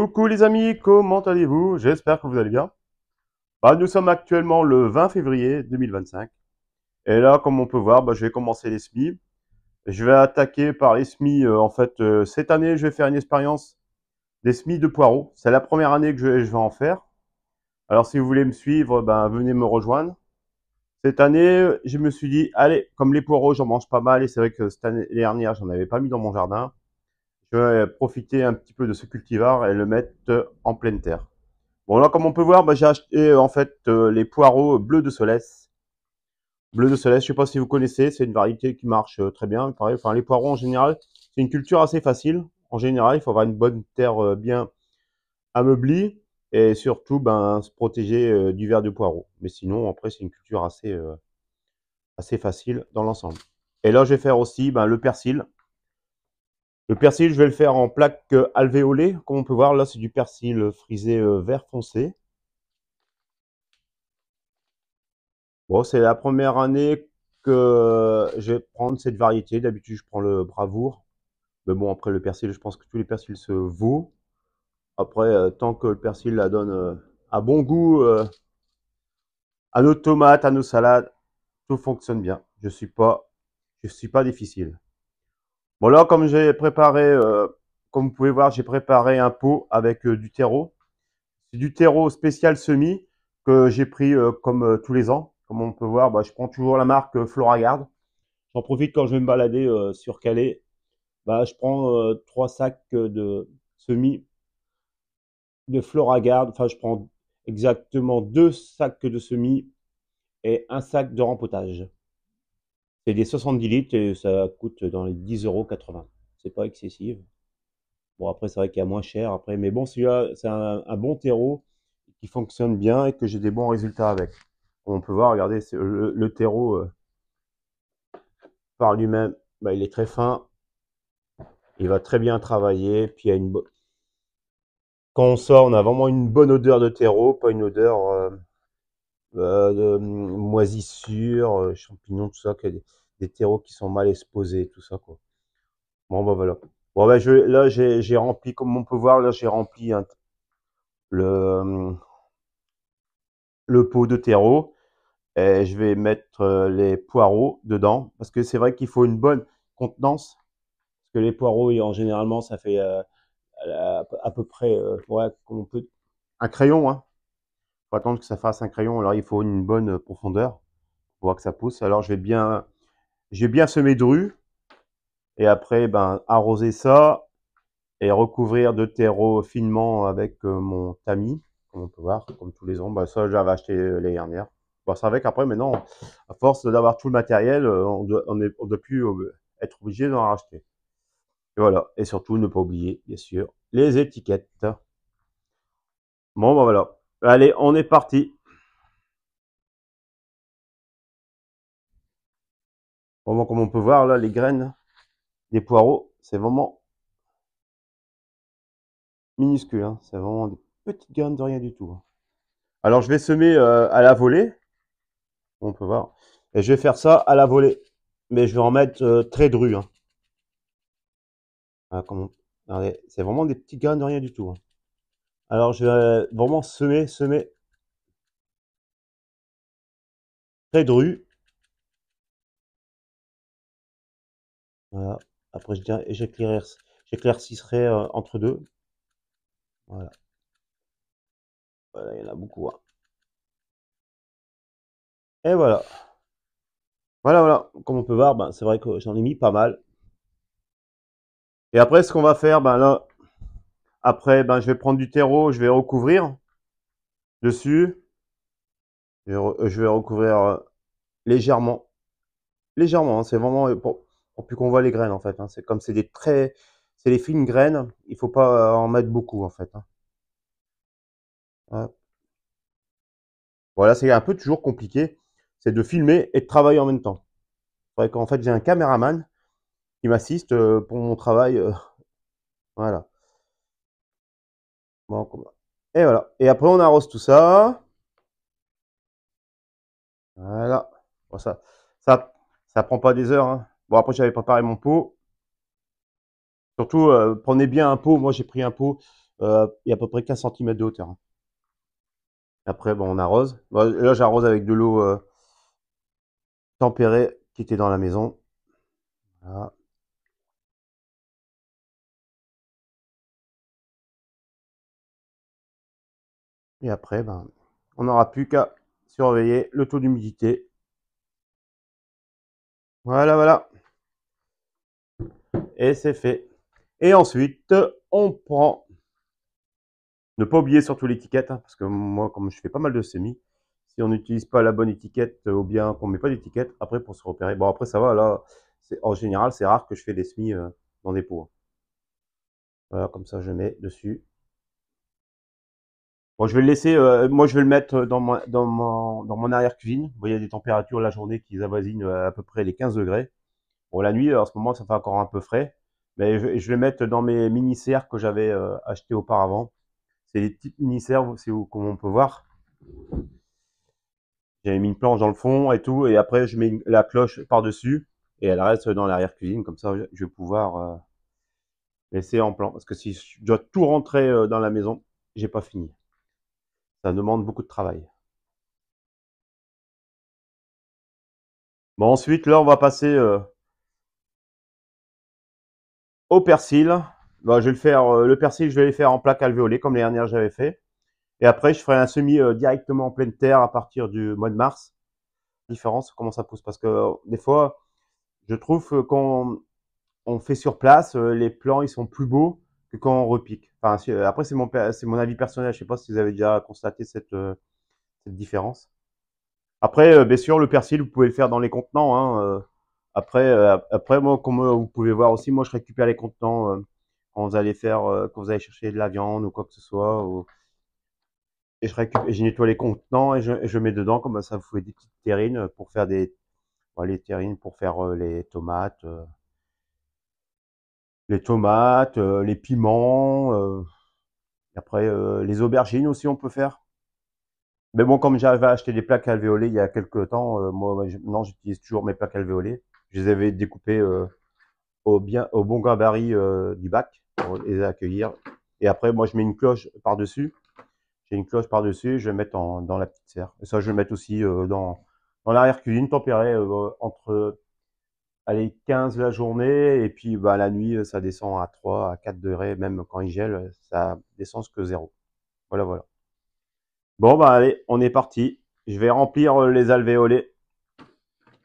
Coucou les amis, comment allez-vous? J'espère que vous allez bien. Nous sommes actuellement le 20 février 2025. Et là, comme on peut voir, je vais commencer les semis. Je vais attaquer par les semis. Cette année, je vais faire une expérience des semis de poireaux. C'est la première année que je vais en faire. Alors, si vous voulez me suivre, venez me rejoindre. Cette année, je me suis dit, allez, comme les poireaux, j'en mange pas mal. Et c'est vrai que cette année dernière, j'en avais pas mis dans mon jardin. Je vais profiter un petit peu de ce cultivar et le mettre en pleine terre. Bon, là, comme on peut voir, j'ai acheté les poireaux bleus de Solès. Bleu de Solès, je sais pas si vous connaissez, c'est une variété qui marche très bien. Pareil, enfin, les poireaux en général, c'est une culture assez facile. En général, il faut avoir une bonne terre bien ameublée et surtout se protéger du ver de poireau. Mais sinon, après, c'est une culture assez facile dans l'ensemble. Et là, je vais faire aussi le persil. Le persil, je vais le faire en plaque alvéolée. Comme on peut voir, là, c'est du persil frisé vert foncé. Bon, c'est la première année que je vais prendre cette variété. D'habitude, je prends le bravoure. Mais bon, après le persil, je pense que tous les persils se vaut. Après, tant que le persil la donne un bon goût à nos tomates, à nos salades, tout fonctionne bien. Je suis pas difficile. Bon là, comme j'ai préparé, comme vous pouvez voir, j'ai préparé un pot avec du terreau. C'est du terreau spécial semis que j'ai pris comme tous les ans. Comme on peut voir, je prends toujours la marque Floragard. J'en profite quand je vais me balader sur Calais. Je prends 3 sacs de semis de Floragard. Enfin, je prends exactement 2 sacs de semis et un sac de rempotage. C'est des 70 litres et ça coûte dans les 10,80 €. C'est pas excessif. Bon, après, c'est vrai qu'il y a moins cher après. Mais bon, celui-là, c'est un bon terreau qui fonctionne bien et que j'ai des bons résultats avec. Comme on peut voir, regardez, le terreau par lui-même, il est très fin. Il va très bien travailler. Puis il y a quand on sort, on a vraiment une bonne odeur de terreau, pas une odeur de moisissure, champignons, tout ça, des terreaux qui sont mal exposés, tout ça, quoi. Bon, voilà. Bon, là, j'ai rempli, comme on peut voir, là, j'ai rempli le, le pot de terreau et je vais mettre les poireaux dedans parce que c'est vrai qu'il faut une bonne contenance parce que les poireaux, généralement, ça fait à peu près, ouais, comme on peut, un crayon, hein. Faut attendre que ça fasse un crayon. Alors, il faut une bonne profondeur pour voir que ça pousse. Alors, je vais bien semer dru et après, arroser ça et recouvrir de terreau finement avec mon tamis, comme on peut voir, comme tous les ans. Ça, j'avais acheté l'année dernière. C'est vrai qu'après, maintenant, à force d'avoir tout le matériel, on doit plus être obligé d'en racheter. Et voilà. Et surtout, ne pas oublier, bien sûr, les étiquettes. Bon, voilà. Allez, on est parti. Vraiment, comme on peut voir, là, les graines des poireaux, c'est vraiment minuscule, hein. C'est vraiment des petites graines de rien du tout, hein. Alors, je vais semer à la volée, on peut voir. Et je vais faire ça à la volée. Mais je vais en mettre très dru, hein. Ah, regardez, c'est vraiment des petits grains de rien du tout, hein. Alors, je vais vraiment semer très dru. Voilà. Après, j'éclaircisserai entre deux. Voilà. Voilà, il y en a beaucoup, hein. Et voilà. Voilà, voilà. Comme on peut voir, c'est vrai que j'en ai mis pas mal. Et après, ce qu'on va faire, là, après, je vais prendre du terreau, je vais recouvrir dessus. Je vais recouvrir légèrement. Légèrement, hein, c'est vraiment pour plus qu'on voit les graines, en fait, hein. C'est comme c'est des fines graines, il faut pas en mettre beaucoup, en fait, hein. Hop. Voilà, c'est un peu toujours compliqué, c'est de filmer et de travailler en même temps. C'est vrai qu'en fait, j'ai un caméraman qui m'assiste pour mon travail. Voilà. Bon, et voilà. Et après, on arrose tout ça. Voilà. Bon, ça, ça prend pas des heures, hein. Bon, après, j'avais préparé mon pot. Surtout, prenez bien un pot. Moi, j'ai pris un pot Il y a à peu près 15 cm de hauteur, hein. Après, bon, on arrose. Bon, là, j'arrose avec de l'eau tempérée qui était dans la maison. Voilà. Et après, ben, on n'aura plus qu'à surveiller le taux d'humidité. Voilà, voilà. Et c'est fait. Et ensuite, on prend. Ne pas oublier surtout l'étiquette, hein, parce que moi, comme je fais pas mal de semis, si on n'utilise pas la bonne étiquette ou bien qu'on met pas d'étiquette, après pour se repérer. Bon, après ça va, là, en général, c'est rare que je fais des semis dans des pots, hein. Voilà, comme ça, je mets dessus. Bon, je vais le laisser, moi, je vais le mettre dans mon arrière-cuisine. Vous voyez, il y a des températures la journée qui avoisinent à peu près les 15 degrés. Bon, la nuit, en ce moment, ça fait encore un peu frais. Mais je vais le mettre dans mes mini-serres que j'avais acheté auparavant. C'est des petites mini-serres, comme on peut voir. J'avais mis une planche dans le fond et tout, et après je mets la cloche par-dessus, et elle reste dans l'arrière-cuisine, comme ça je vais pouvoir laisser en plan. Parce que si je dois tout rentrer dans la maison, j'ai pas fini. Ça demande beaucoup de travail. Bon, ensuite, là, on va passer au persil. Bon, je vais le faire, le persil, je vais le faire en plaque alvéolée, comme les dernières j'avais fait. Et après, je ferai un semis directement en pleine terre à partir du mois de mars. Différence, comment ça pousse. Parce que des fois, je trouve qu'on on fait sur place, les plants ils sont plus beaux que quand on repique. Enfin, après c'est mon avis personnel. Je sais pas si vous avez déjà constaté cette différence. Après, bien sûr, le persil, vous pouvez le faire dans les contenants, hein. Après, moi, comme vous pouvez voir aussi, moi je récupère les contenants quand vous allez quand vous allez chercher de la viande ou quoi que ce soit. Et je nettoie les contenants et je mets dedans, comme ça vous fait des petites terrines pour faire les terrines pour faire les tomates, les piments, après les aubergines aussi on peut faire. Mais bon, comme j'avais acheté des plaques alvéolées il y a quelques temps, moi maintenant j'utilise toujours mes plaques alvéolées. Je les avais découpées au bon gabarit du bac pour les accueillir. Et après, moi je mets une cloche par-dessus. J'ai une cloche par-dessus, je vais mettre dans la petite serre. Et ça, je vais mettre aussi dans l'arrière-cuisine, tempérée entre allez, 15 la journée, et puis bah, la nuit, ça descend à 3, à 4 degrés, même quand il gèle, ça descend que 0. Voilà, voilà. Bon, bah allez, on est parti. Je vais remplir les alvéolés,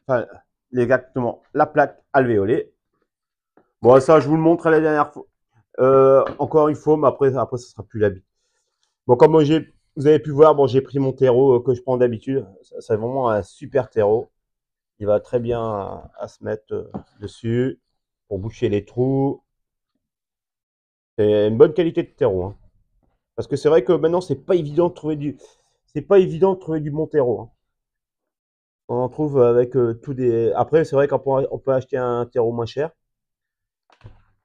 enfin, exactement, la plaque alvéolée. Bon, ça, je vous le montre la dernière fois. Encore une fois, mais après, ça sera plus l'habit. Bon, comme vous avez pu voir, bon, j'ai pris mon terreau que je prends d'habitude. C'est vraiment un super terreau. Il va très bien à se mettre dessus pour boucher les trous. C'est une bonne qualité de terreau, hein. Parce que c'est vrai que maintenant, c'est pas évident de trouver du bon terreau, hein. On en trouve avec tout des. Après, c'est vrai on peut acheter un terreau moins cher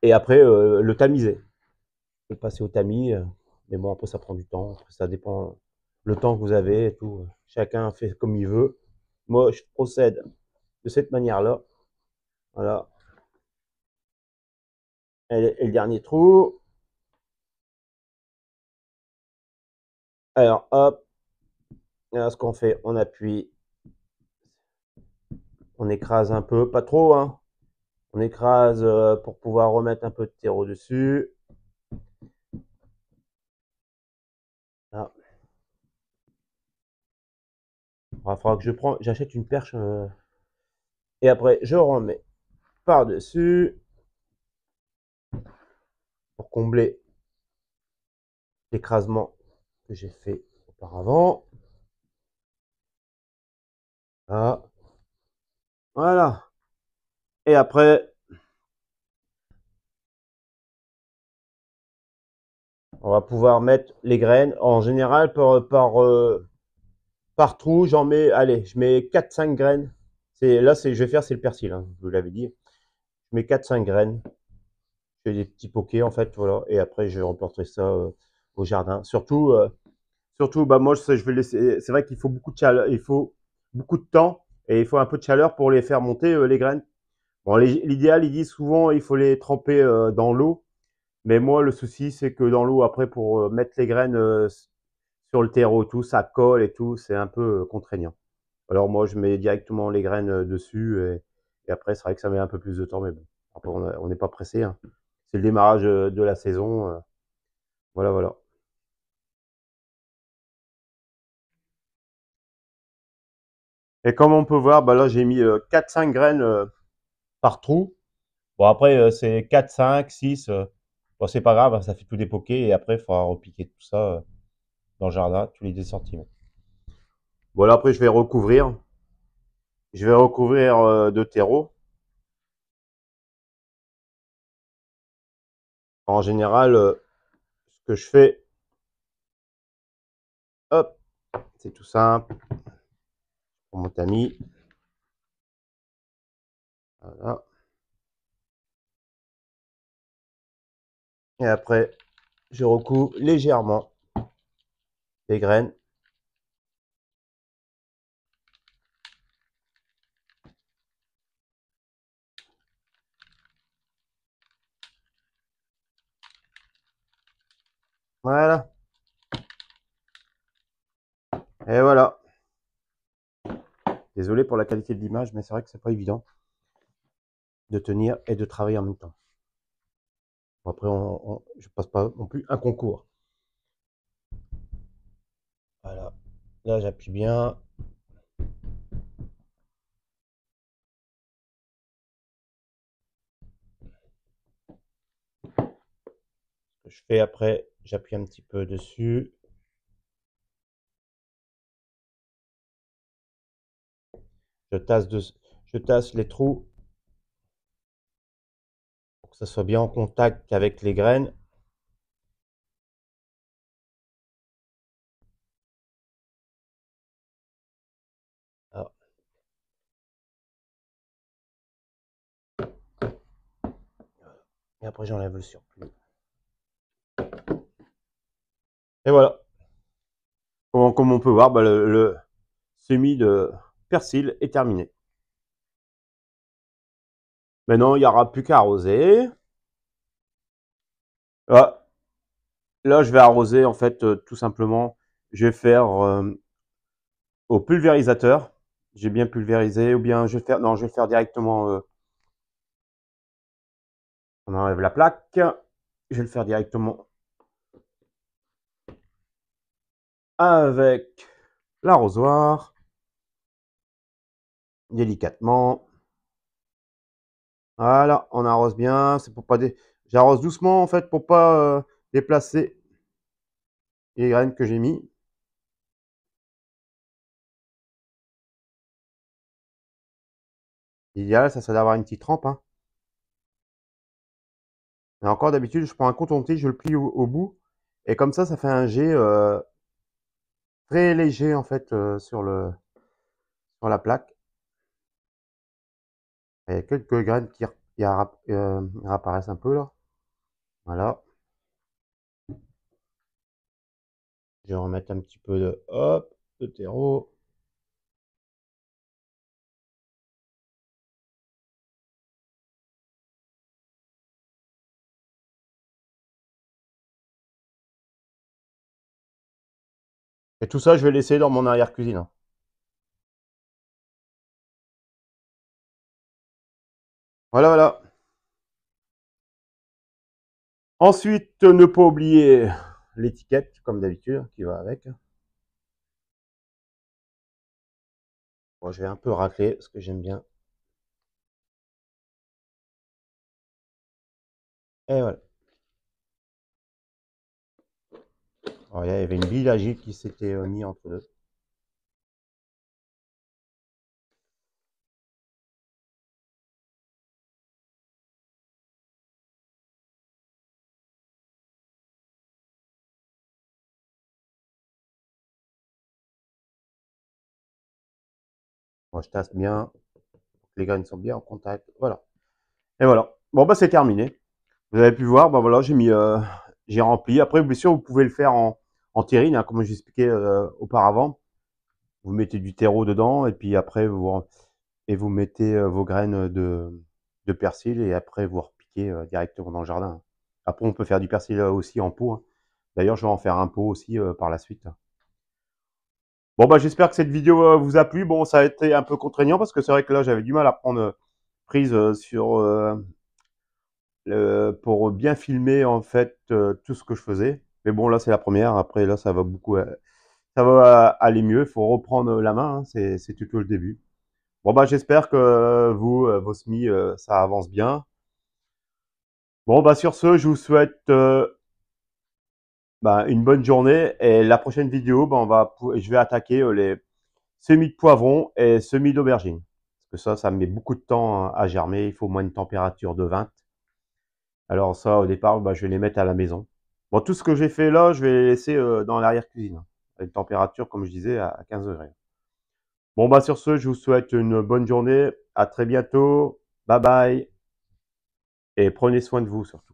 et après le tamiser. Le passer au tamis, mais bon, après ça prend du temps. Après, ça dépend le temps que vous avez et tout. Chacun fait comme il veut. Moi, je procède de cette manière-là. Voilà. Et le dernier trou. Alors, hop. Alors, ce qu'on fait, on appuie, on écrase un peu, pas trop, hein. On écrase pour pouvoir remettre un peu de terreau dessus. Ah. Il faudra que j'achète une perche et après je remets par-dessus pour combler l'écrasement que j'ai fait auparavant. Ah. Voilà. Et après, on va pouvoir mettre les graines. En général, par trou, j'en mets, allez, je mets 4-5 graines. Je vais faire, c'est le persil, hein, je vous l'avais dit. Je mets 4-5 graines. Je fais des petits poquets, en fait, voilà. Et après, je remporterai ça au jardin. Surtout, bah, moi, je vais laisser. C'est vrai qu'il faut beaucoup de chaleur, il faut beaucoup de temps et il faut un peu de chaleur pour les faire monter, les graines. Bon, l'idéal, ils disent souvent, il faut les tremper dans l'eau. Mais moi, le souci, c'est que dans l'eau, après, pour mettre les graines sur le terreau, tout, ça colle et tout, c'est un peu contraignant. Alors moi, je mets directement les graines dessus et après, c'est vrai que ça met un peu plus de temps, mais bon, après, on n'est pas pressé, hein. C'est le démarrage de la saison. Voilà, voilà. Et comme on peut voir, bah là, j'ai mis 4-5 graines par trou. Bon, après, c'est 4, 5, 6. Bon, c'est pas grave, hein, ça fait tout dépoquer et après, il faudra repiquer tout ça dans le jardin, tous les 10 centimètres. Voilà, après, je vais recouvrir. Je vais recouvrir de terreau. En général, ce que je fais, hop, c'est tout simple. Pour mon tamis. Voilà. Et après, je recouvre légèrement les graines. Voilà. Et voilà. Désolé pour la qualité de l'image, mais c'est vrai que c'est pas évident de tenir et de travailler en même temps. Bon, après, je passe pas non plus un concours. Voilà. Là, j'appuie bien. Ce que je fais après, j'appuie un petit peu dessus. Je tasse les trous pour que ça soit bien en contact avec les graines. Alors, et après, j'enlève le surplus. Et voilà. Comme on peut voir, bah, le semis de persil est terminé. Maintenant, il n'y aura plus qu'à arroser. Ah, là, je vais arroser, en fait, tout simplement. Je vais faire au pulvérisateur. J'ai bien pulvérisé, ou bien je vais faire, non, je vais faire directement. On enlève la plaque. Je vais le faire directement avec l'arrosoir, délicatement. Voilà, on arrose bien. C'est pour pas J'arrose doucement en fait pour pas déplacer les graines que j'ai mis. L'idéal, ça serait d'avoir une petite trempe, hein. Et encore d'habitude, je prends un coton-tige, je le plie au bout, et comme ça fait un jet très léger en fait sur la plaque. Il y a quelques graines qui réapparaissent un peu là. Voilà. Je vais remettre un petit peu de terreau. Et tout ça, je vais laisser dans mon arrière-cuisine, hein. Voilà, voilà. Ensuite, ne pas oublier l'étiquette, comme d'habitude, qui va avec. Bon, je vais un peu racler, parce que j'aime bien. Et voilà. Alors, il y avait une bille agile qui s'était mis entre deux. Bon, je tasse bien. Les graines sont bien en contact. Voilà. Et voilà. Bon, bah, c'est terminé. Vous avez pu voir, bah voilà, j'ai rempli. Après, bien sûr, vous pouvez le faire en terrine, hein, comme j'expliquais auparavant. Vous mettez du terreau dedans et puis après, vous mettez vos graines de persil et après, vous repiquez directement dans le jardin. Après, on peut faire du persil aussi en pot, hein. D'ailleurs, je vais en faire un pot aussi par la suite. Bon, bah, j'espère que cette vidéo vous a plu. Bon, ça a été un peu contraignant parce que c'est vrai que là, j'avais du mal à prendre prise sur pour bien filmer en fait tout ce que je faisais. Mais bon, là, c'est la première. Après, là, ça va beaucoup, ça va aller mieux. Il faut reprendre la main, hein. C'est tout le début. Bon, bah, j'espère que vous, vos semis, ça avance bien. Bon, bah, sur ce, je vous souhaite bah, une bonne journée. Et la prochaine vidéo, bah, je vais attaquer les semis de poivrons et semis d'aubergines. Parce que ça me met beaucoup de temps à germer. Il faut au moins une température de 20. Alors ça, au départ, bah, je vais les mettre à la maison. Bon, tout ce que j'ai fait là, je vais les laisser dans l'arrière-cuisine, à une température, comme je disais, à 15 degrés. Bon, bah sur ce, je vous souhaite une bonne journée. À très bientôt. Bye bye. Et prenez soin de vous surtout.